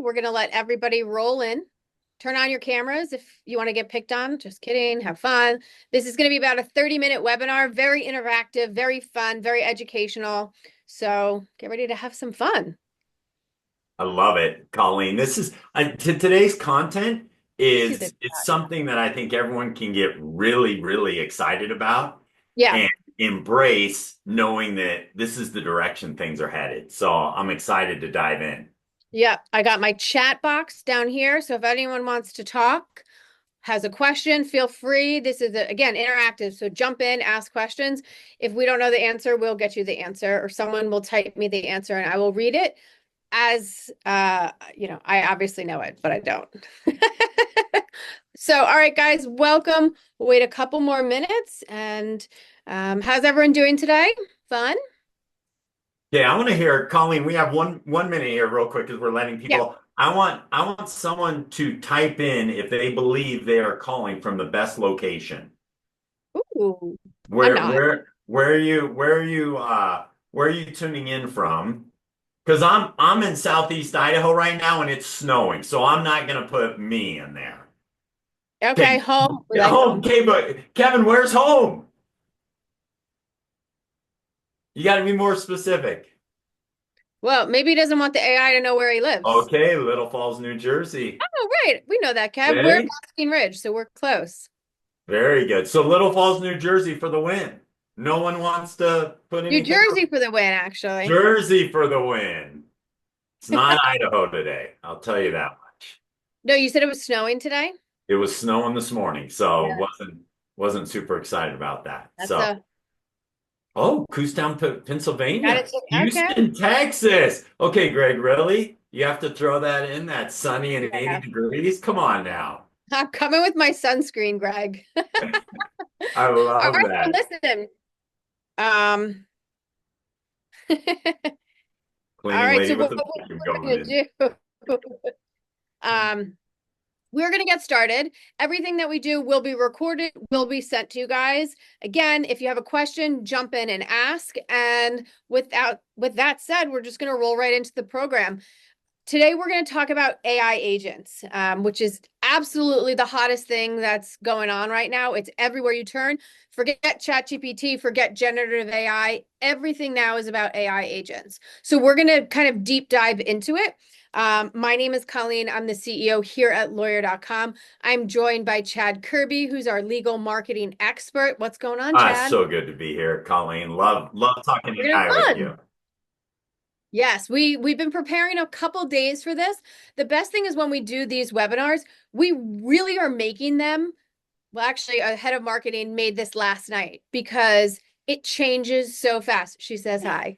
We're going to let everybody roll in. Turn on your cameras if you want to get picked on. Just kidding. Have fun. This is going to be about a 30-minute webinar. Very interactive, very fun, very educational. So get ready to have some fun. I love it, Colleen. This is today's content She's a it's something that I think everyone can get really, really excited about Yeah. and embrace knowing that this is the direction things are headed. So I'm excited to dive in. Yeah. I got my chat box down here. So if anyone wants to talk, has a question, feel free. This is, again, interactive. So jump in, ask questions. If we don't know the answer, we'll get you the answer, or someone will type me the answer and I will read it as, I obviously know it, but I don't. So, all right, guys, welcome. We'll wait a couple more minutes. And how's everyone doing today? Fun? Yeah, I want to hear, Colleen, we have one minute here real quick as we're letting Yeah. people. I want someone to type in if they believe they are calling from the best location. Ooh, I'm Where not. where where are you where are you tuning in from? Because I'm in Southeast Idaho right now and it's snowing, so I'm not gonna put me in there. Okay, Okay, home. We like home. home. Okay, but Kevin, where's home? You got to be more specific. Well, maybe he doesn't want the AI to know where he lives. Okay, Little Falls, New Jersey. Oh, right. We know that, Kev. We're in Okay, Boston Ridge, so we're close. very good. So Little Falls, New Jersey for the win. No one wants to put New anything. Jersey for the win, actually. Jersey for the win. It's not Idaho today. I'll tell you that much. No, you said it was snowing today? It was snowing this morning, so Yeah. wasn't super excited about that. That's So, a oh, Kutztown, got Pennsylvania, it. Okay. Houston, Texas. Okay, Greg, really? You have to throw that in, that sunny and 80 Yeah. degrees? Come on now. I'm coming with my sunscreen, Greg. I All love right, so that. listen. Um, all Cleaning right, so lady with what a vacuum we're going gonna in. do, um, we're gonna get started. Everything that we do will be recorded, will be sent to you guys. Again, if you have a question, jump in and ask. And with that said, we're just gonna roll right into the program. Today, we're going to talk about AI agents, which is absolutely the hottest thing that's going on right now. It's everywhere you turn. Forget ChatGPT, forget generative AI. Everything now is about AI agents. So we're going to kind of deep dive into it. My name is Colleen. I'm the CEO here at lawyer.com. I'm joined by Chad Kirby, who's our legal marketing expert. What's going on, Ah, it's Chad? so good to be here, Colleen. Love talking We're going to AI have with fun. you. Yes, we've been preparing a couple days for this. The best thing is when we do these webinars, we really are making them. Well, actually, a head of marketing made this last night because it changes so fast. She says hi.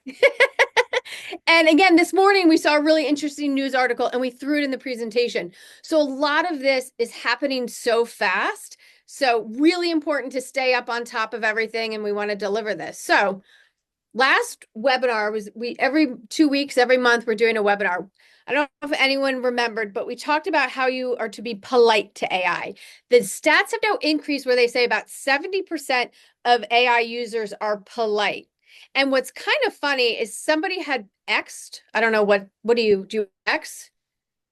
And again, this morning we saw a really interesting news article and we threw it in the presentation. So a lot of this is happening so fast. So really important to stay up on top of everything and we want to deliver this. So last webinar was we every 2 weeks, every month, we're doing a webinar. I don't know if anyone remembered, but we talked about how you are to be polite to AI. The stats have now increased where they say about 70% of AI users are polite. And what's kind of funny is somebody had X'd. I don't know what do you X?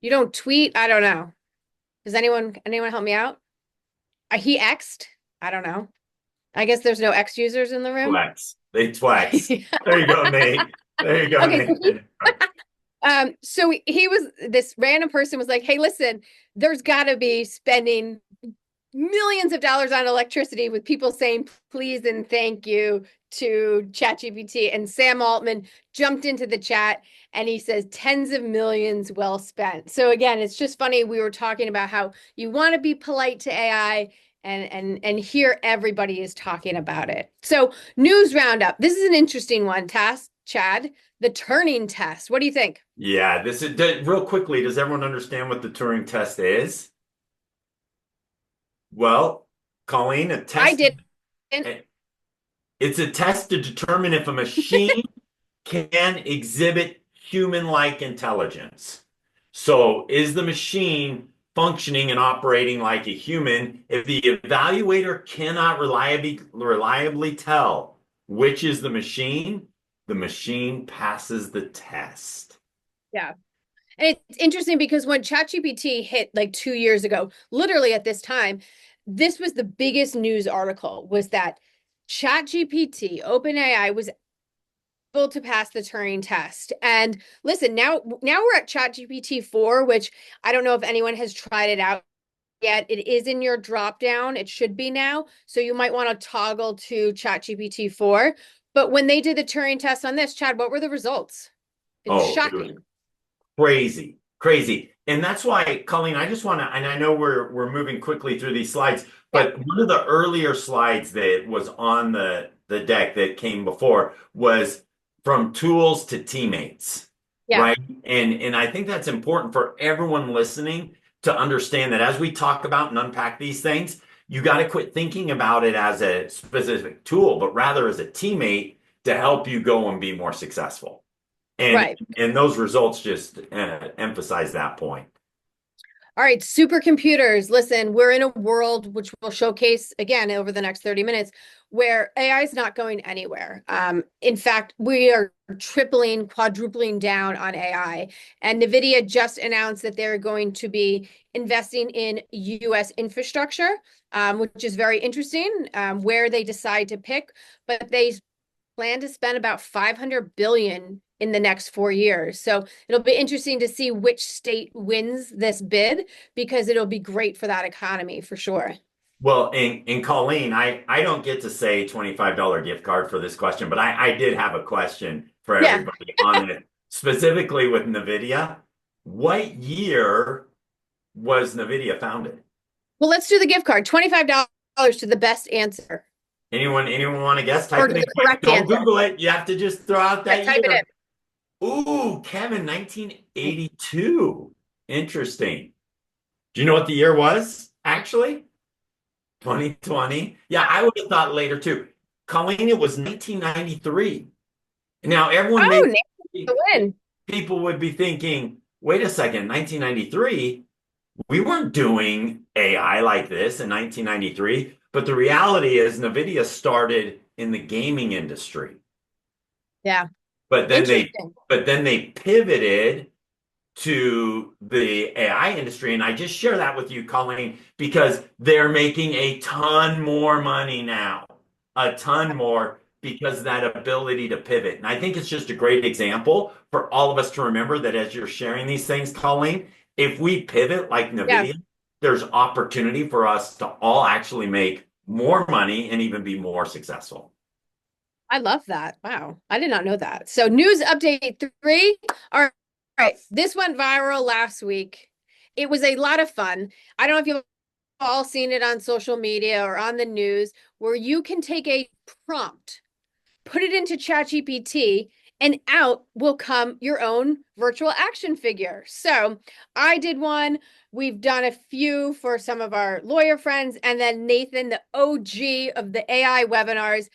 You don't tweet? I don't know. Does anyone help me out? He X'd? I don't know. I guess there's no X users in the room. Flex. They flex. There you go, Nate. There you go, Okay, so Nate. he was this random person was like, "Hey, listen, there's got to be spending millions of dollars on electricity with people saying please and thank you to ChatGPT." And Sam Altman jumped into the chat and he says tens of millions well spent. So again, it's just funny. We were talking about how you want to be polite to AI. And here everybody is talking about it. So news roundup. This is an interesting one, Chad. The Turing test. What do you think? Yeah, this is real quickly. Does everyone understand what the Turing test is? Well, Colleen, I did. it's a test to determine if a machine can exhibit human-like intelligence. So, is the machine functioning and operating like a human? If the evaluator cannot reliably tell which is the machine passes the test. Yeah. And it's interesting because when ChatGPT hit like 2 years ago, literally at this time, this was the biggest news article was that ChatGPT, OpenAI, was able to pass the Turing test. And listen, now we're at ChatGPT 4, which I don't know if anyone has tried it out yet. It is in your drop down. It should be now. So you might want to toggle to ChatGPT 4. But when they did the Turing test on this, Chad, what were the results? It was Oh, it was shocking. crazy, crazy. And that's why, Colleen, I just want to, and I know we're moving quickly through these slides, Yeah. but one of the earlier slides that was on the deck that came before was from tools to teammates, Yeah. right? And I think that's important for everyone listening to understand that as we talk about and unpack these things, you got to quit thinking about it as a specific tool, but rather as a teammate to help you go and be more successful. And Right. and those results just emphasize that point. All right, supercomputers. Listen, we're in a world which we'll showcase again over the next 30 minutes where AI is not going anywhere. In fact, we are tripling, quadrupling down on AI. And NVIDIA just announced that they're going to be investing in US infrastructure, which is very interesting, where they decide to pick. But they plan to spend about 500 billion in the next 4 years. So it'll be interesting to see which state wins this bid because it'll be great for that economy for sure. Well, and Colleen, I don't get to say $25 gift card for this question, but I did have a question for Yeah. everybody on it, specifically with NVIDIA. What year was NVIDIA founded? Well, let's do the gift card. $25 to the best answer Anyone want to guess? or Type it to in the quick. correct Don't answer. Google it. You have to just throw out Yeah, that type it year. Ooh, Kevin, 1982. Interesting. Do you know what the year was, actually? 2020. Yeah, I would have thought later too. Colleen, it was 1993. Now, everyone Oh, may Nate, the win. people would be thinking, wait a second, 1993, we weren't doing AI like this in 1993. But the reality is, NVIDIA started in the gaming industry, Yeah. but then they Interesting. but then they pivoted to the AI industry. And I just share that with you, Colleen, because they're making a ton more money now, a ton more because of that ability to pivot. And I think it's just a great example for all of us to remember that as you're sharing these things, Colleen, if we pivot like Yeah. NVIDIA, there's opportunity for us to all actually make more money and even be more successful. I love that. Wow. I did not know that. So, news update 3. All right. This went viral last week. It was a lot of fun. I don't know if you've all seen it on social media or on the news where you can take a prompt, put it into ChatGPT, and out will come your own virtual action figure. So I did one. We've done a few for some of our lawyer friends. And then Nathan, the OG of the AI webinars,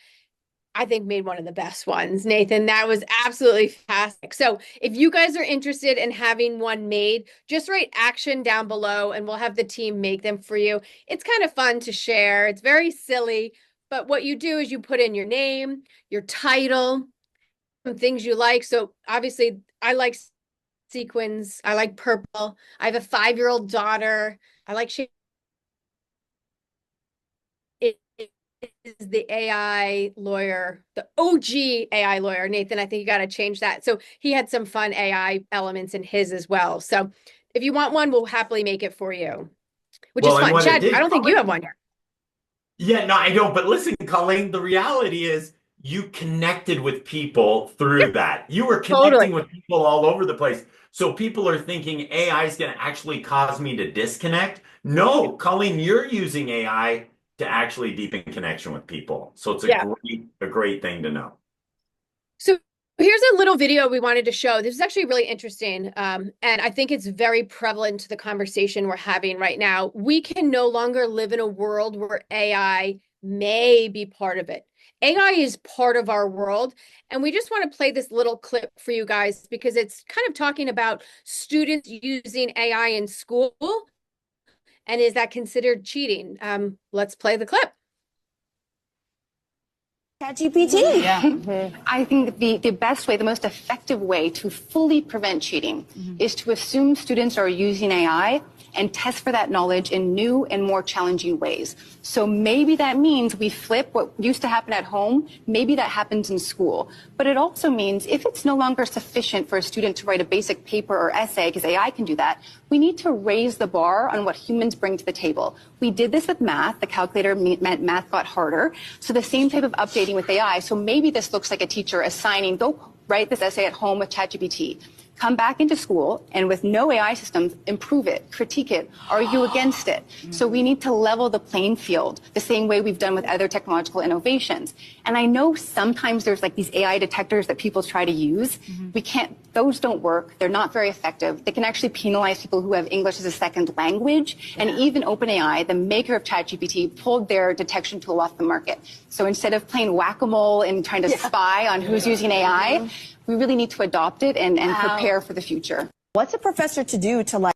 I think made one of the best ones. Nathan, that was absolutely fantastic. So if you guys are interested in having one made, just write action down below and we'll have the team make them for you. It's kind of fun to share. It's very silly, but what you do is you put in your name, your title, some things you like. So obviously I like sequins. I like purple. I have a 5-year-old daughter. I like is the AI lawyer, the OG AI lawyer, Nathan. I think you got to change that. So he had some fun AI elements in his as well. So if you want one, we'll happily make it for you, which is Well, and fun. what it Chad, I did, don't think you have one here. yeah, no, I don't. But listen, Colleen, the reality is you connected with people through that. You were Totally. connecting with people all over the place. So people are thinking AI is going to actually cause me to disconnect. No, Colleen, you're using AI to actually deepen connection with people. So it's Yeah. a great thing to know. So here's a little video we wanted to show. This is actually really interesting. And I think it's very prevalent to the conversation we're having right now. We can no longer live in a world where AI may be part of it. AI is part of our world. And we just want to play this little clip for you guys because it's kind of talking about students using AI in school. And is that considered cheating? Let's play the clip. ChatGPT. Yeah. I think the best way, the most effective way to fully prevent cheating is to assume students are using AI and test for that knowledge in new and more challenging ways. So maybe that means we flip what used to happen at home, maybe that happens in school. But it also means if it's no longer sufficient for a student to write a basic paper or essay, because AI can do that, we need to raise the bar on what humans bring to the table. We did this with math. The calculator meant math got harder. So the same type of updating with AI. So maybe this looks like a teacher assigning, go write this essay at home with ChatGPT. Come back into school and with no AI systems, improve it, critique it, argue against it. So we need to level the playing field the same way we've done with other technological innovations. And I know sometimes there's like these AI detectors that people try to use. We can't, those don't work. They're not very effective. They can actually penalize people who have English as a second language. And even OpenAI, the maker of ChatGPT, pulled their detection tool off the market. So instead of playing whack-a-mole and trying to spy on who's using AI, we really need to adopt it and prepare for the future. What's a professor to do to like?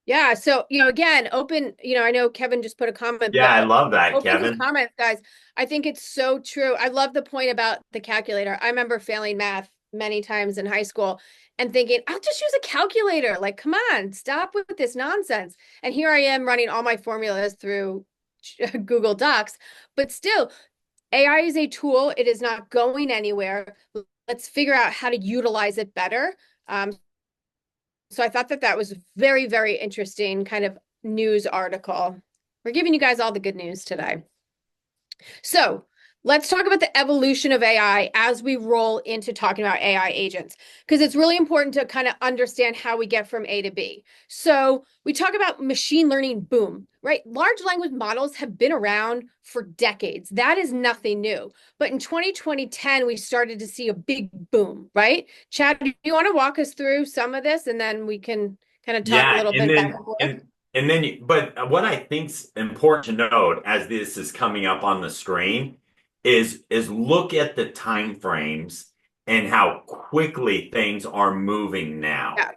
Yeah, so again, open, I know Kevin just put a comment, Yeah, I but love that, open some Kevin. comments, guys. I think it's so true. I love the point about the calculator. I remember failing math many times in high school and thinking, I'll just use a calculator. Like, come on, stop with this nonsense. And here I am running all my formulas through Google Docs, but still, AI is a tool. It is not going anywhere. Let's figure out how to utilize it better. So I thought that that was very, very interesting kind of news article. We're giving you guys all the good news today. So let's talk about the evolution of AI as we roll into talking about AI agents, because it's really important to kind of understand how we get from A to B. So we talk about machine learning boom, right? Large language models have been around for decades. That is nothing new. But in 2010, we started to see a big boom, right? Chad, do you want to walk us through some of this and then we can kind of talk a Yeah, little and bit back then and forth? but what I think's important to note as this is coming up on the screen is look at the time frames and how quickly things are moving now Yeah.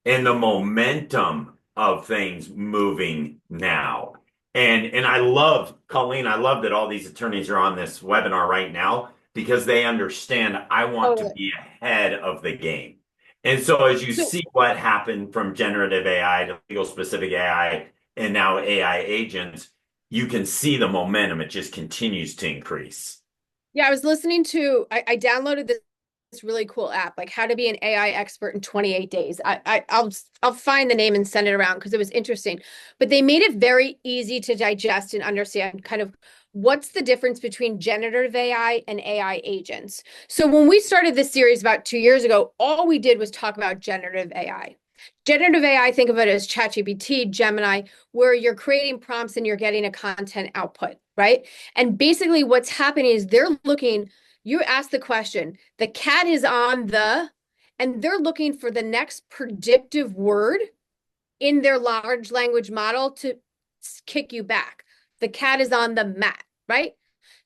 and the momentum of things moving now. And I love, Colleen, I love that all these attorneys are on this webinar right now because they understand I want to Totally. be ahead of the game. And so as you So see what happened from generative AI to legal specific AI and now AI agents, you can see the momentum. It just continues to increase. yeah, I was listening to, I downloaded this really cool app, like how to be an AI expert in 28 days. I'll find the name and send it around because it was interesting. But they made it very easy to digest and understand kind of what's the difference between generative AI and AI agents. So when we started this series about 2 years ago, all we did was talk about generative AI. Generative AI, think of it as ChatGPT, Gemini, where you're creating prompts and you're getting a content output, right? And basically what's happening is they're looking, you ask the question, the cat is on the, and they're looking for the next predictive word in their large language model to kick you back. The cat is on the mat, right?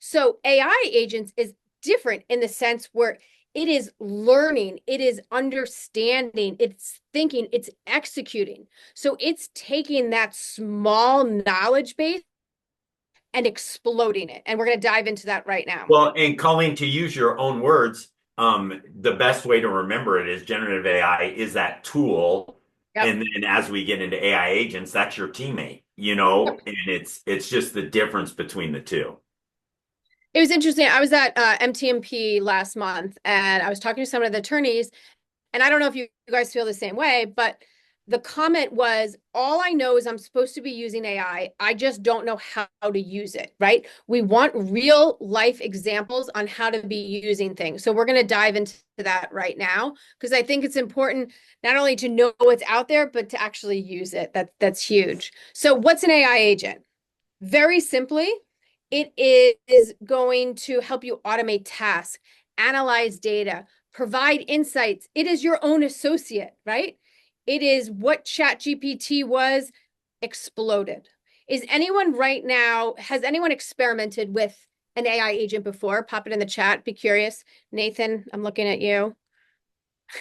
So AI agents is different in the sense where it is learning, it is understanding, it's thinking, it's executing. So it's taking that small knowledge base and exploding it. And we're going to dive into that right now. Well, and Colleen, to use your own words, the best way to remember it is generative AI is that tool. Yep. And then as we get into AI agents, that's your teammate, Yep. and it's just the difference between the two. It was interesting. I was at MTMP last month and I was talking to some of the attorneys, and I don't know if you guys feel the same way, but the comment was, all I know is I'm supposed to be using AI. I just don't know how to use it, right? We want real life examples on how to be using things. So we're going to dive into that right now because I think it's important not only to know what's out there, but to actually use it. That's huge. So what's an AI agent? Very simply, it is going to help you automate tasks, analyze data, provide insights. It is your own associate, right? It is what ChatGPT was exploded. Is anyone right now, has anyone experimented with an AI agent before? Pop it in the chat. Be curious. Nathan, I'm looking at you.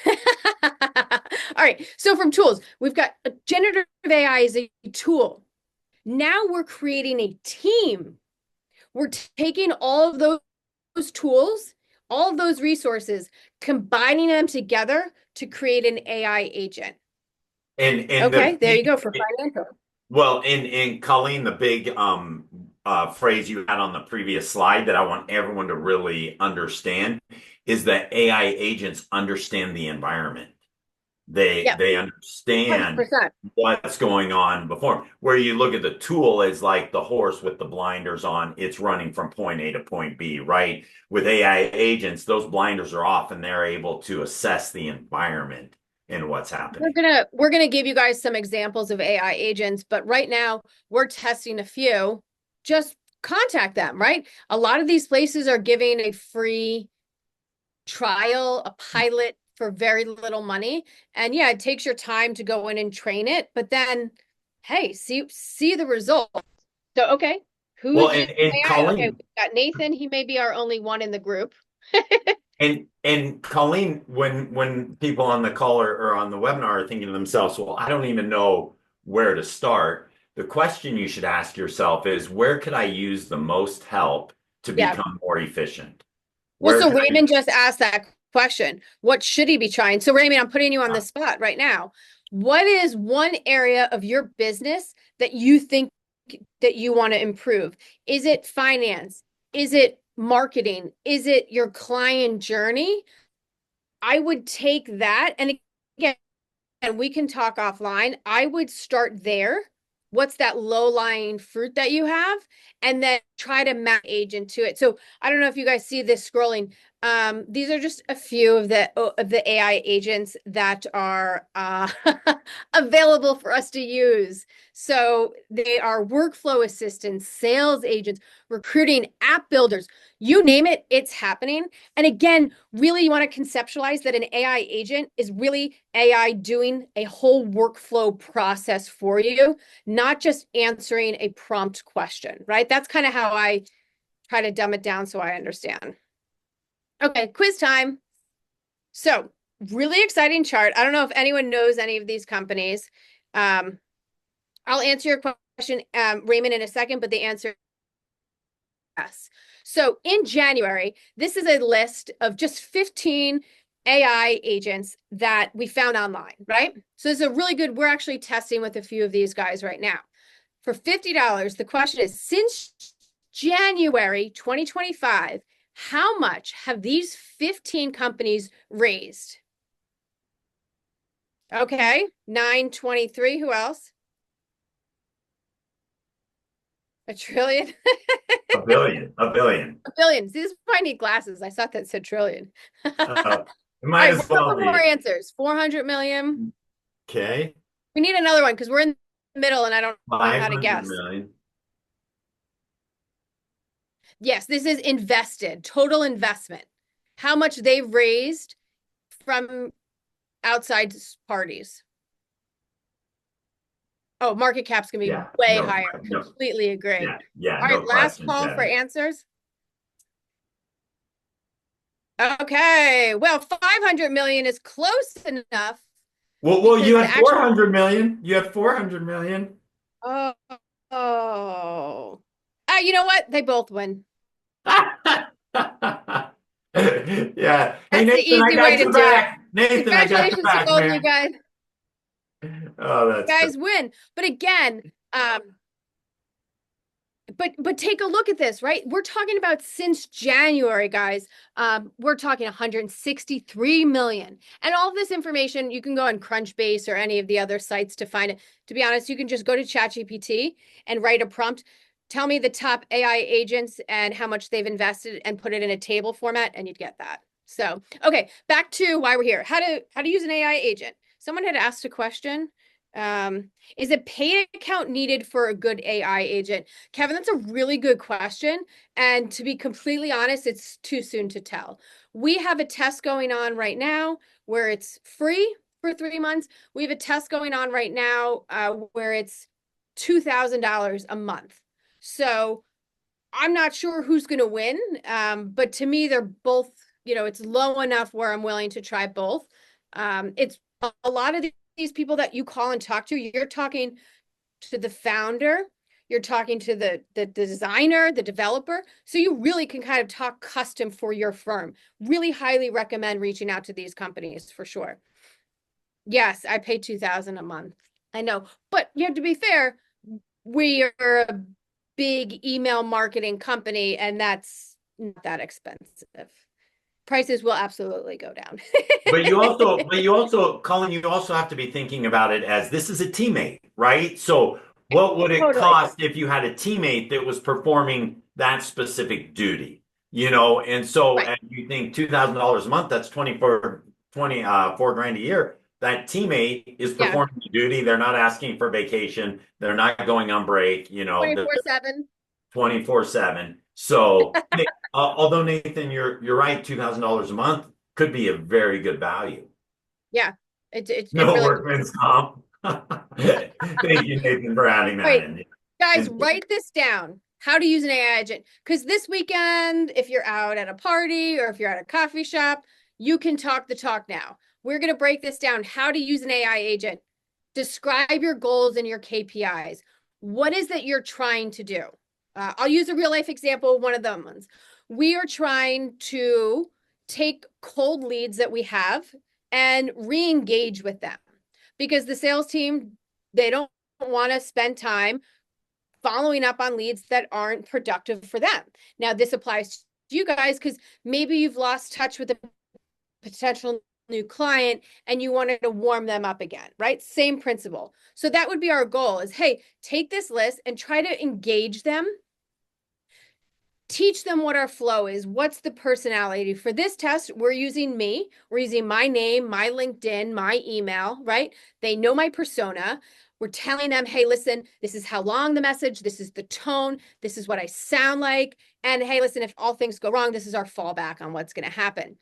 All right. So from tools, we've got generative AI is a tool. Now we're creating a team We're taking all of those tools, all of those resources, combining them together to create an AI agent. And Okay, the there you go for financial. well, and Colleen, the big phrase you had on the previous slide that I want everyone to really understand is that AI agents understand the environment. Yep, They understand 100%. what's going on before 'em. Where you look at the tool as like the horse with the blinders on, it's running from point A to point B, right? With AI agents, those blinders are off and they're able to assess the environment and what's happening. We're gonna give you guys some examples of AI agents, but right now we're testing a few. Just contact them, right? A lot of these places are giving a free trial, a pilot for very little money. And yeah, it takes your time to go in and train it, but then hey, see the result. So okay, Well, who's using and AI? Okay, Colleen, we've got Nathan. He may be our only one in the group. and Colleen, when people on the call or on the webinar are thinking to themselves, well, I don't even know where to start. The question you should ask yourself is, where could I use the most help to Yeah. become more efficient? Well, Where so could Raymond just asked that question. What should he be trying? So Raymond, I'm putting you on the I? spot right now. What is one area of your business that you think that you want to improve? Is it finance? Is it marketing? Is it your client journey? I would take that. And again, and we can talk offline. I would start there. What's that low-lying fruit that you have? And then try to map agent to it. So I don't know if you guys see this scrolling. These are just a few of the AI agents that are available for us to use. So they are workflow assistants, sales agents, recruiting, app builders, you name it, it's happening. And again, really you want to conceptualize that an AI agent is really AI doing a whole workflow process for you, not just answering a prompt question, right? That's kind of how I try to dumb it down so I understand. Okay, quiz time. So really exciting chart. I don't know if anyone knows any of these companies. I'll answer your question, Raymond, in a second, but the answer yes. So in January, this is a list of just 15 AI agents that we found online, right? So this is a really good, we're actually testing with a few of these guys right now. For $50, the question is, since January 2025, how much have these 15 companies raised? Okay, 923, who else? A trillion? A billion, a billion. A billion. See, this is why I need glasses. I thought that said trillion. It All might right, as one well more be. answers. 400 million. Okay, We need another one because we're in the middle and I don't know how to 500 guess. million. Yes, this is invested, total investment. How much they've raised from outside parties. Oh, market cap's gonna be Yeah, way no, higher. no, Completely agree. yeah, All right, no last question, call for Ted. answers. Okay, well, 500 million is close enough Well, you because the had actual 400 million. You had 400 million. oh oh. You know what? They both win. Yeah. Hey, That's the Nathan, I easy way got to your do it. back. Nathan, I got your Congratulations to back, both of you man. guys. Oh, You that's great. guys win. But again, but take a look at this, right? We're talking about since January, guys. We're talking 163 million. And all of this information, you can go on Crunchbase or any of the other sites to find it. To be honest, you can just go to ChatGPT and write a prompt. Tell me the top AI agents and how much they've invested and put it in a table format, and you'd get that. So, okay, back to why we're here. How to use an AI agent. Someone had asked a question. Is a paid account needed for a good AI agent? Kevin, that's a really good question. And to be completely honest, it's too soon to tell. We have a test going on right now where it's free for 3 months. We have a test going on right now where it's $2,000 a month. So I'm not sure who's going to win. But to me, they're both, it's low enough where I'm willing to try both. It's a lot of these people that you call and talk to, you're talking to the founder, you're talking to the designer, the developer. So you really can kind of talk custom for your firm. Really highly recommend reaching out to these companies for sure. Yes, I pay $2,000 a month. I know, but you have to be fair. We are a big email marketing company, and that's not that expensive. Prices will absolutely go down. Colin, you also have to be thinking about it as this is a teammate, right? So what would it Totally. cost if you had a teammate that was performing that specific duty? And so Right. as you think $2,000 a month, that's 4 grand a year. That teammate is Yeah. performing the duty. They're not asking for vacation. They're not going on break, 24/7. 24/7. So, although Nathan, you're right, $2,000 a month could be a very good value. Yeah. It No really. workman's comp. Thank you, Nathan, for adding All that right, in. guys, And write this down. How to use an AI agent. Because this weekend, if you're out at a party or if you're at a coffee shop, you can talk the talk now. We're going to break this down. How to use an AI agent. Describe your goals and your KPIs. What is that you're trying to do? I'll use a real life example, one of them ones. We are trying to take cold leads that we have and re-engage with them because the sales team, they don't want to spend time following up on leads that aren't productive for them. Now, this applies to you guys because maybe you've lost touch with a potential new client and you wanted to warm them up again, right? Same principle. So that would be our goal is, hey, take this list and try to engage them. Teach them what our flow is. What's the personality? For this test, we're using me. We're using my name, my LinkedIn, my email, right? They know my persona. We're telling them, hey, listen, this is how long the message, this is the tone, this is what I sound like. And hey, listen, if all things go wrong, this is our fallback on what's going to happen.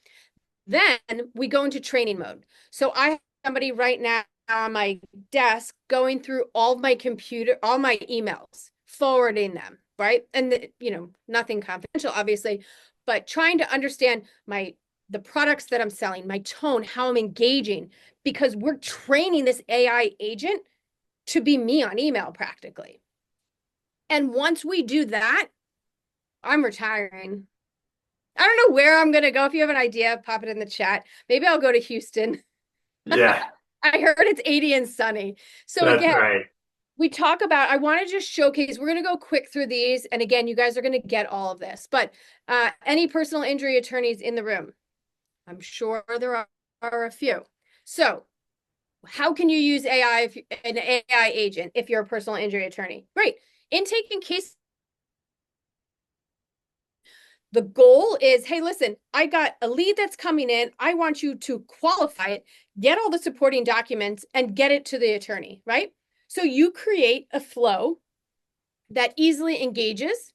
Then we go into training mode. So I have somebody right now on my desk going through all my emails, forwarding them, right? And nothing confidential, obviously, but trying to understand the products that I'm selling, my tone, how I'm engaging, because we're training this AI agent to be me on email practically. And once we do that, I'm retiring. I don't know where I'm going to go. If you have an idea, pop it in the chat. Maybe I'll go to Houston. yeah, I heard it's 80 and sunny. So that's again, right. we talk about, I want to just showcase, we're going to go quick through these. And again, you guys are going to get all of this, but any personal injury attorneys in the room? I'm sure there are a few. So how can you use an AI agent if you're a personal injury attorney? Great. Intake and case. The goal is, hey, listen, I got a lead that's coming in. I want you to qualify it, get all the supporting documents, and get it to the attorney, right? So you create a flow that easily engages,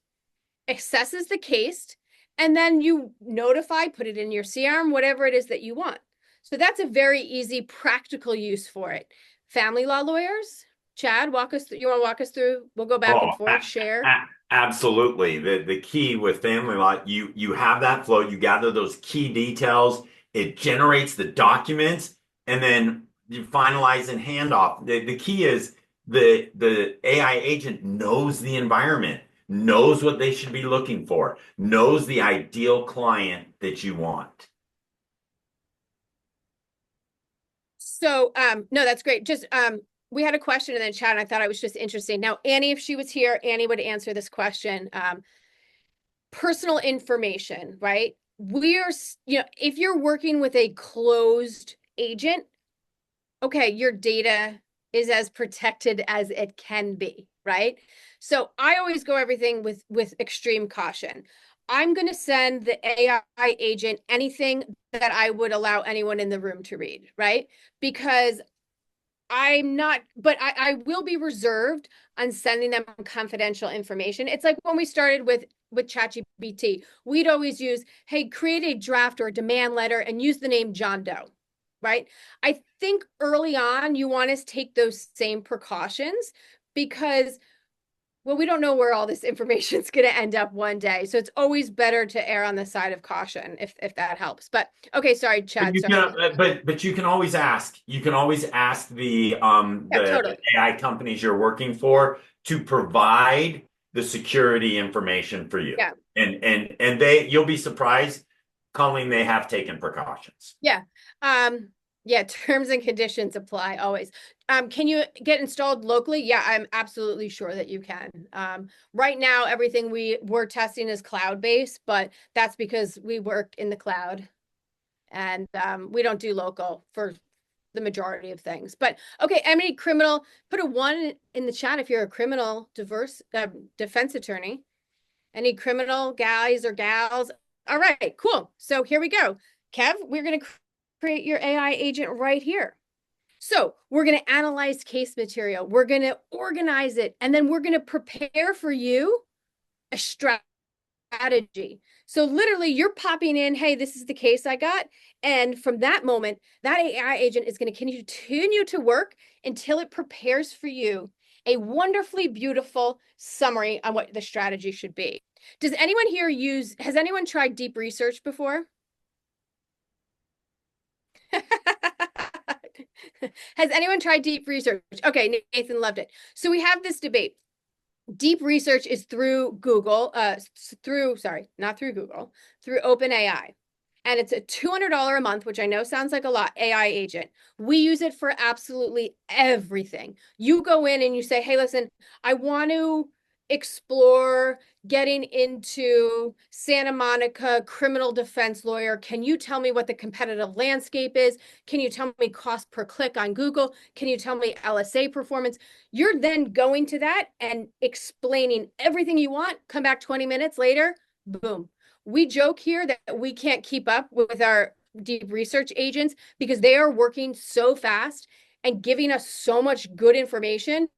accesses the case, and then you notify, put it in your CRM, whatever it is that you want. So that's a very easy, practical use for it. Family law lawyers, Chad, walk us through. You want to walk us through? We'll go back and Oh, forth, share. absolutely. The key with family law, you have that flow, you gather those key details, it generates the documents, and then you finalize and hand off. The key is the AI agent knows the environment, knows what they should be looking for, knows the ideal client that you want. So, no, that's great. Just, we had a question in the chat and I thought it was just interesting. Now, Annie, if she was here, Annie would answer this question. Personal information, right? If you're working with a closed agent, okay, your data is as protected as it can be, right? So I always go everything with extreme caution. I'm going to send the AI agent anything that I would allow anyone in the room to read, right? Because I'm not, but I will be reserved on sending them confidential information. It's like when we started with ChatGPT, we'd always use, hey, create a draft or a demand letter and use the name John Doe, right? I think early on you want to take those same precautions because Well, we don't know where all this information is going to end up one day. So it's always better to err on the side of caution if that helps. But okay, sorry, But Chad, you sorry. can, but you can always ask. You can always ask Yeah, the totally. AI companies you're working for to provide the security information for you. Yeah. And you'll be surprised, Colleen, they have taken precautions. Yeah. Yeah, terms and conditions apply always. Can you get installed locally? Yeah, I'm absolutely sure that you can. Right now, everything we're testing is cloud-based, but that's because we work in the cloud and we don't do local for the majority of things. But okay, any criminal, put a 1 in the chat if you're a criminal defense attorney. Any criminal guys or gals? All right, cool. So here we go. Kev, we're going to create your AI agent right here. So we're going to analyze case material. We're going to organize it. And then we're going to prepare for you a strategy. So literally you're popping in, hey, this is the case I got. And from that moment, that AI agent is going to continue to work until it prepares for you a wonderfully beautiful summary on what the strategy should be. Does anyone here has anyone tried deep research before? Has anyone tried deep research? Okay, Nathan loved it. So we have this debate. Deep research is through Google, not through Google, through OpenAI. And it's a $200 a month, which I know sounds like a lot, AI agent. We use it for absolutely everything. You go in and you say, hey, listen, I want to explore getting into Santa Monica criminal defense lawyer. Can you tell me what the competitive landscape is? Can you tell me cost per click on Google? Can you tell me LSA performance? You're then going to that and explaining everything you want. Come back 20 minutes later, boom. We joke here that we can't keep up with our deep research agents because they are working so fast and giving us so much good information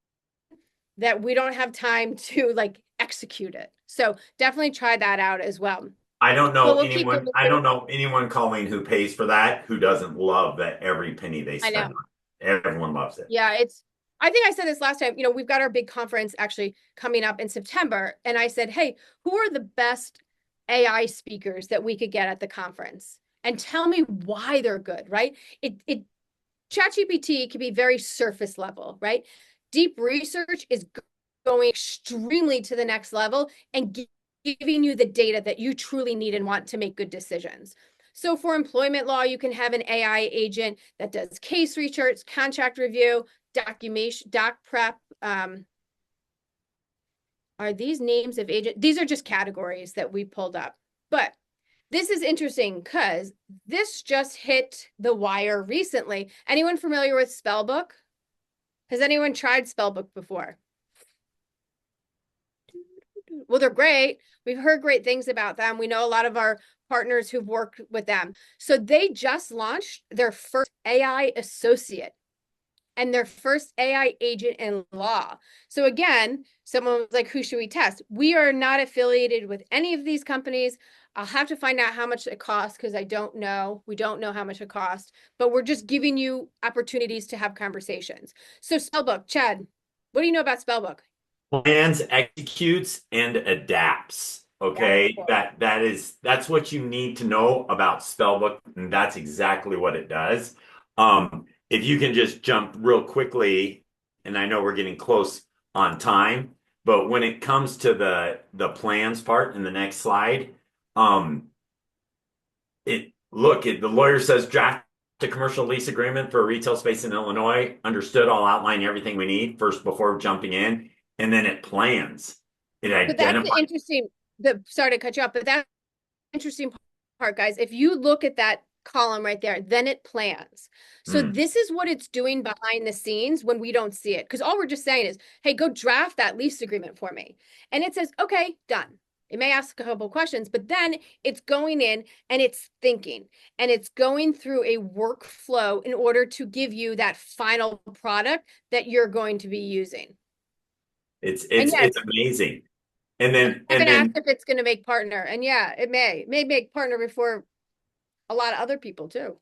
that we don't have time to like execute it. So definitely try that out as well. I don't But know we'll keep the anyone, I don't know anyone, Colleen, who pays for that who doesn't love that every penny they I know. spend on it. Everyone loves it. Yeah, I think I said this last time, we've got our big conference actually coming up in September. And I said, hey, who are the best AI speakers that we could get at the conference? And tell me why they're good, right? It ChatGPT can be very surface level, right? Deep research is going extremely to the next level and giving you the data that you truly need and want to make good decisions. So for employment law, you can have an AI agent that does case research, contract review, documentation, doc prep. Are these names of agent? These are just categories that we pulled up. But this is interesting because this just hit the wire recently. Anyone familiar with Spellbook? Has anyone tried Spellbook before? Well, they're great. We've heard great things about them. We know a lot of our partners who've worked with them. So they just launched their first AI associate and their first AI agent in law. So again, someone was like, who should we test? We are not affiliated with any of these companies. I'll have to find out how much it costs because I don't know. We don't know how much it costs, but we're just giving you opportunities to have conversations. So Spellbook, Chad, what do you know about Spellbook? Plans, executes, and adapts. Okay, Cool. that's what you need to know about Spellbook, and that's exactly what it does. If you can just jump real quickly, and I know we're getting close on time, but when it comes to the plans part in the next slide, the lawyer says draft a commercial lease agreement for a retail space in Illinois. Understood. I'll outline everything we need first before jumping in. And then it plans. It But that's the identifies. interesting, sorry to cut you off, but that's the interesting part, guys. If you look at that column right there, then it plans. So this is what it's doing behind the scenes when we don't see it. Because all we're just saying is, hey, go draft that lease agreement for me. And it says, okay, done. It may ask a couple questions, but then it's going in and it's thinking and it's going through a workflow in order to give you that final product that you're going to be using. It's And it's yes, it's amazing. And then I've and been asked then if it's going to make partner, and yeah, it may make partner before a lot of other people too.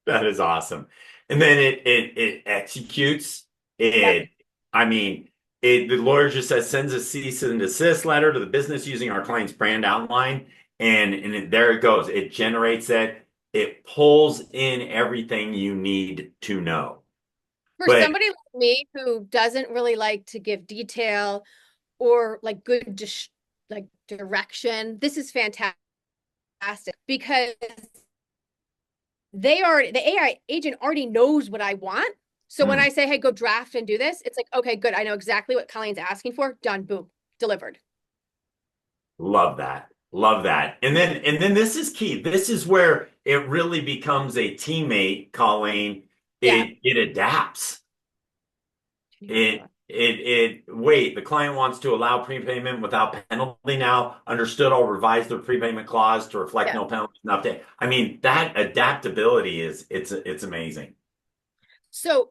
that is awesome. And then it executes Yep. it. I mean, the lawyer just says sends a cease and desist letter to the business using our client's brand outline, and there it goes. It generates it. It pulls in everything you need to know. For But somebody like me who doesn't really like to give detail or like good like direction, this is fantastic because the AI agent already knows what I want. So when I say, hey, go draft and do this, it's like, okay, good. I know exactly what Colleen's asking for. Done. Boom. Delivered. love that. Love that. And then this is key. This is where it really becomes a teammate, Colleen. Yeah. It adapts. Wait, the client wants to allow prepayment without penalty now. Understood. I'll revise the prepayment clause to reflect Yeah. no penalty and update. I mean, that adaptability it's amazing. So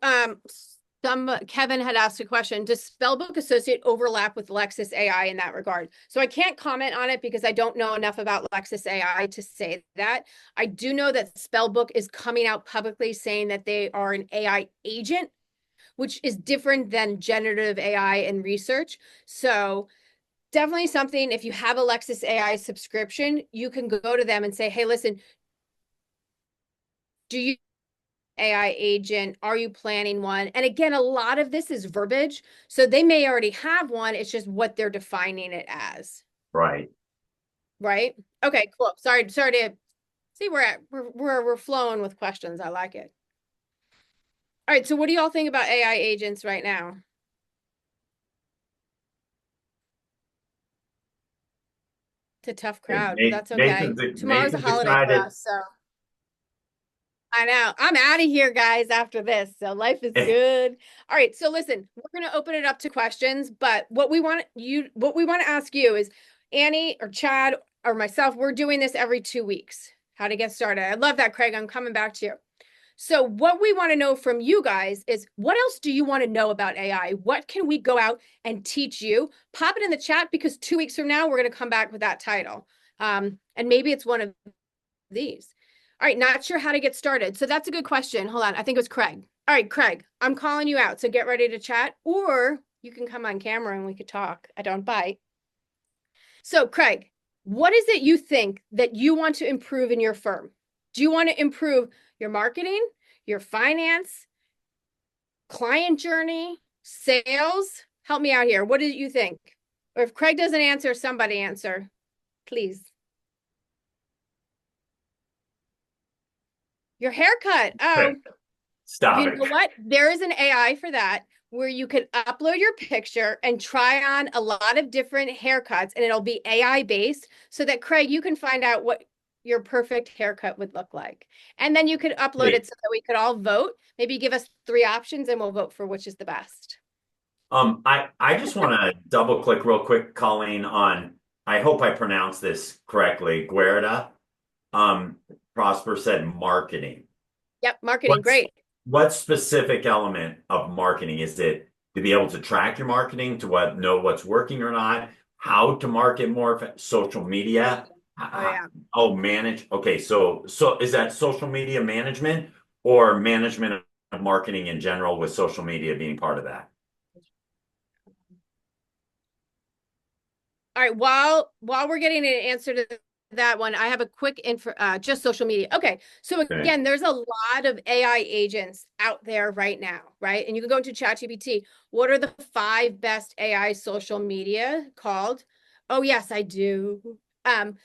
Kevin had asked a question. Does Spellbook Associate overlap with Lexis AI in that regard? So I can't comment on it because I don't know enough about Lexis AI to say that. I do know that Spellbook is coming out publicly saying that they are an AI agent, which is different than generative AI and research. So definitely something, if you have a Lexis AI subscription, you can go to them and say, hey, listen, do you AI agent? Are you planning one? And again, a lot of this is verbiage. So they may already have one. It's just what they're defining it as. Right. Right. Okay, cool. Sorry to see we're flowing with questions. I like it. All right. So what do y'all think about AI agents right now? It's a tough crowd, but that's okay. Tomorrow's a Nathan's holiday for excited. us, so I know. I'm out of here, guys, after this. So life is good. All right. So listen, we're going to open it up to questions, but what we want to ask you is Annie or Chad or myself, we're doing this every 2 weeks. How to get started. I love that, Craig. I'm coming back to you. So what we want to know from you guys is what else do you want to know about AI? What can we go out and teach you? Pop it in the chat because 2 weeks from now, we're going to come back with that title. And maybe it's one of these. All right, not sure how to get started. So that's a good question. Hold on. I think it was Craig. All right, Craig, I'm calling you out. So get ready to chat, or you can come on camera and we could talk. I don't bite. So, Craig, what is it you think that you want to improve in your firm? Do you want to improve your marketing, your finance, client journey, sales? Help me out here. What do you think? Or if Craig doesn't answer, somebody answer, please. Your haircut. Oh, Stop you it. know what? There is an AI for that where you can upload your picture and try on a lot of different haircuts and it'll be AI based so that Craig, you can find out what your perfect haircut would look like. And then you could upload it Wait. so that we could all vote. Maybe give us 3 options and we'll vote for which is the best. I just want to double click real quick, Colleen, on I hope I pronounced this correctly. Guerda. Prosper said marketing. Yep, marketing, What's great. what specific element of marketing is it to be able to track your marketing, to know what's working or not, how to market more, social media? Oh yeah. Oh, manage. Okay, so is that social media management or management of marketing in general with social media being part of that? All right, while we're getting an answer to that one, I have a quick info, just social media. Okay, so Okay. again, there's a lot of AI agents out there right now, right? And you can go into ChatGPT. What are the 5 best AI social media called? Oh yes, I do. And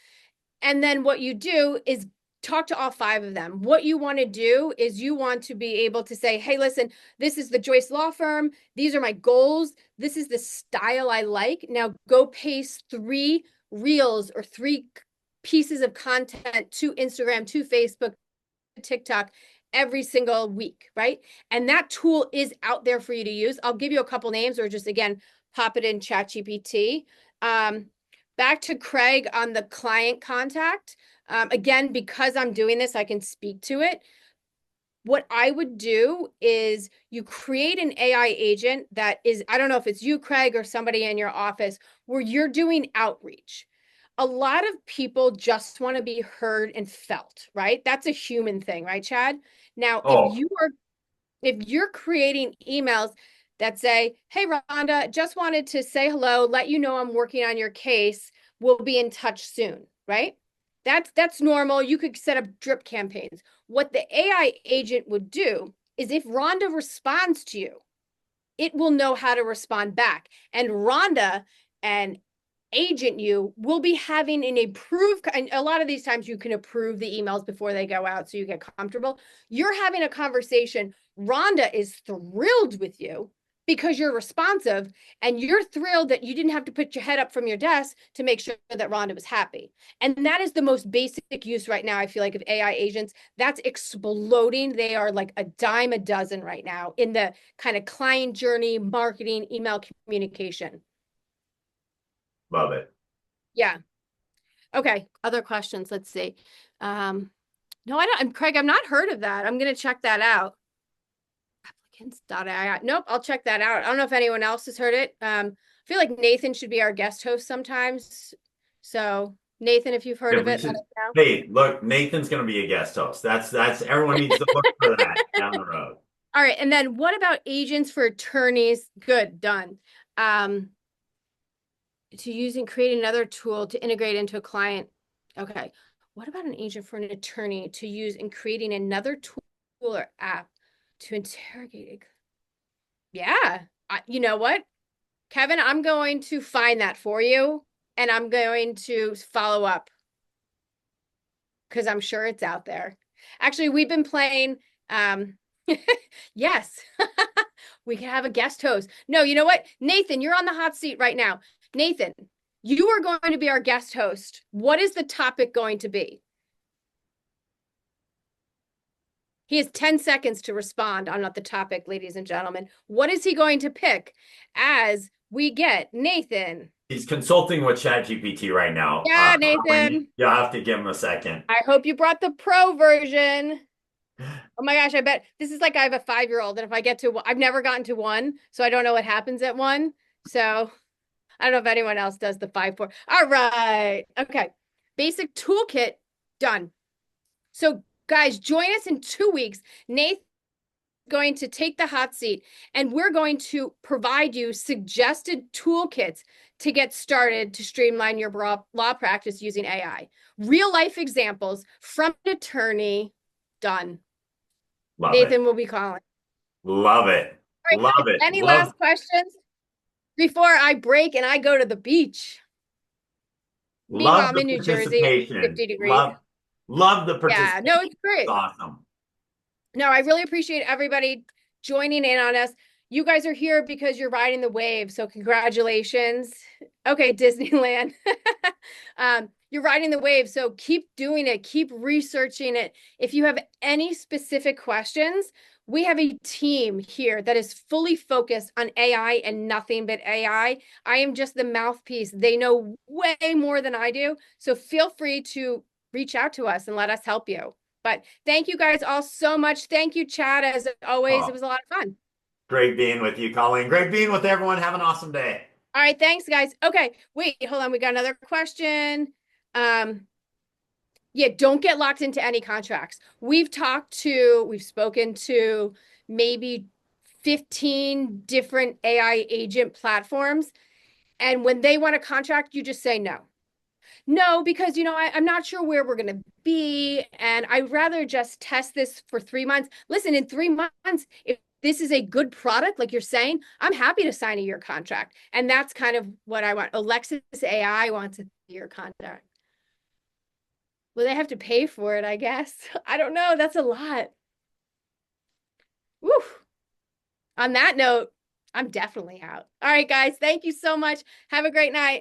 then what you do is talk to all 5 of them. What you want to do is you want to be able to say, hey, listen, this is the Joyce Law Firm. These are my goals. This is the style I like. Now go paste 3 reels or 3 pieces of content to Instagram, to Facebook, to TikTok every single week, right? And that tool is out there for you to use. I'll give you a couple names or just, again, pop it in ChatGPT. Back to Craig on the client contact. Again, because I'm doing this, I can speak to it. What I would do is you create an AI agent that is, I don't know if it's you, Craig, or somebody in your office where you're doing outreach. A lot of people just want to be heard and felt, right? That's a human thing, right, Chad? Now, Oh, if you're creating emails that say, hey, Rhonda, just wanted to say hello, let you know I'm working on your case. We'll be in touch soon, right? That's normal. You could set up drip campaigns. What the AI agent would do is if Rhonda responds to you, it will know how to respond back. And Rhonda and agent you will be having an approved, and a lot of these times you can approve the emails before they go out so you get comfortable. You're having a conversation. Rhonda is thrilled with you because you're responsive, and you're thrilled that you didn't have to put your head up from your desk to make sure that Rhonda was happy. And that is the most basic use right now, I feel like, of AI agents. That's exploding. They are like a dime a dozen right now in the kind of client journey, marketing, email communication. Love it. Yeah. Okay. Other questions. Let's see. No, I don't. Craig, I've not heard of that. I'm going to check that out. Applicants.ai. Nope. I'll check that out. I don't know if anyone else has heard it. I feel like Nathan should be our guest host sometimes. So Nathan, if you've heard of it, let us know. Hey, look, Nathan's going to be a guest host. That's everyone needs to look for that down the road. All right. And then what about agents for attorneys? Good. Done. To use and create another tool to integrate into a client. Okay. What about an agent for an attorney to use in creating another tool or app to interrogate? Yeah. You know what, Kevin, I'm going to find that for you, and I'm going to follow up because I'm sure it's out there. Actually, we've been playing. Yes, we can have a guest host. No, you know what, Nathan, you're on the hot seat right now. Nathan, you are going to be our guest host. What is the topic going to be? He has 10 seconds to respond on the topic, ladies and gentlemen. What is he going to pick as we get Nathan? He's consulting with ChatGPT right now. Yeah, Nathan. You'll have to give him a second. I hope you brought the pro version. Oh my gosh, I bet this is like I have a 5-year-old, and if I get to, I've never gotten to 1, so I don't know what happens at 1. So I don't know if anyone else does the 5-4. All right. Okay. Basic toolkit done. So guys, join us in 2 weeks. Nathan's going to take the hot seat, and we're going to provide you suggested toolkits to get started to streamline your law practice using AI. Real life examples from an attorney. Done. Love Nathan it. will be calling. Love it. Right, Love it. Any last questions before I break and I go to the beach? Meanwhile, I'm in New Jersey, 50 degrees. Love the participation. Yeah, no, it's great. It's awesome. No, I really appreciate everybody joining in on us. You guys are here because you're riding the wave, so congratulations. Okay, Disneyland. You're riding the wave, so keep doing it. Keep researching it. If you have any specific questions, we have a team here that is fully focused on AI and nothing but AI. I am just the mouthpiece. They know way more than I do, so feel free to reach out to us and let us help you. But thank you guys all so much. Thank you, Chad. As always, it was a lot of fun. Great being with you, Colleen. Great being with everyone. Have an awesome day. All right. Thanks, guys. Okay. Wait, hold on. We got another question. Yeah, don't get locked into any contracts. We've spoken to maybe 15 different AI agent platforms. And when they want a contract, you just say no. No, because, I'm not sure where we're going to be. And I'd rather just test this for 3 months. Listen, in 3 months, if this is a good product, like you're saying, I'm happy to sign a year contract. And that's kind of what I want. Alexis AI wants a year contract. Well, they have to pay for it, I guess. I don't know. That's a lot. Woo. On that note, I'm definitely out. All right, guys. Thank you so much. Have a great night.